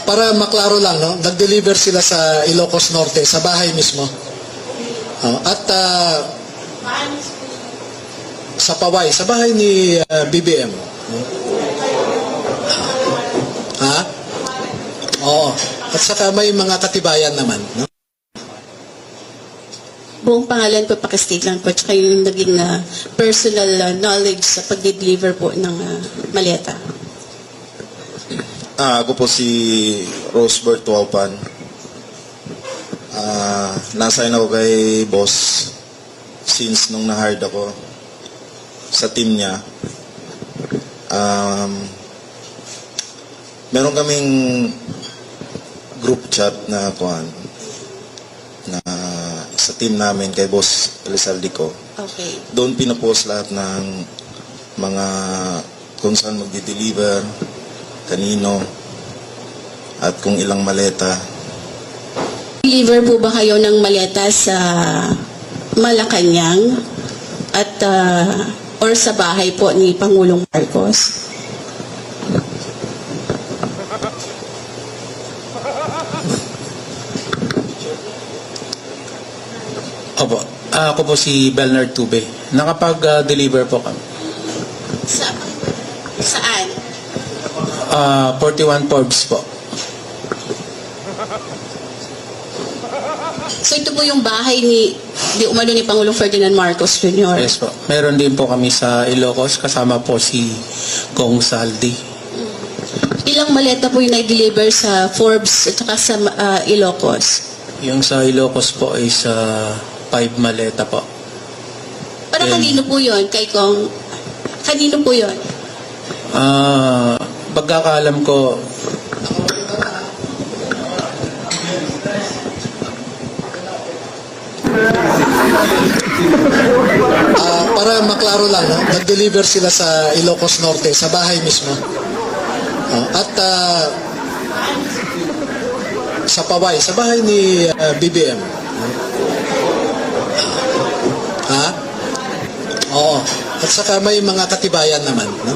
Para maklaro lang, no? Nag-deliver sila sa Ilocos Norte, sa bahay mismo. At sa Paway, sa bahay ni BBM. Oo. At saka may mga katibayan naman, no? Buong pangalan po, pakistate lang po, tsaka yung naging personal knowledge sa pag-deliver po ng maleta. Ako po si Rosebert Tuaupan. Nasign ako kay boss since nung na-hired ako sa team niya. Meron kaming group chat na sa team namin kay boss Elizaldico. Okay. Doon pinapost lahat ng mga kung saan magdi-deliver, kanino, at kung ilang maleta. Deliver po ba kayo ng maleta sa Malacanang at or sa bahay po ni Pangulong Marcos? Opo. Ako po si Belnard Tube. Nakapag-deliver po kami. Saan? 41 Forbes po. So ito po yung bahay ni Pangulong Ferdinand Marcos Jr. Yes po. Meron din po kami sa Ilocos. Kasama po si Kong Saldi. Ilang maleta po yung na-deliver sa Forbes at saka sa Ilocos? Yung sa Ilocos po ay sa 5 maleta po. Para kanino po yun? Kay Kong? Kanino po yun? Pagkakaalam ko, para maklaro lang, no? Nag-deliver sila sa Ilocos Norte, sa bahay mismo. At sa Paway, sa bahay ni BBM. Oo. At saka may mga katibayan naman, no?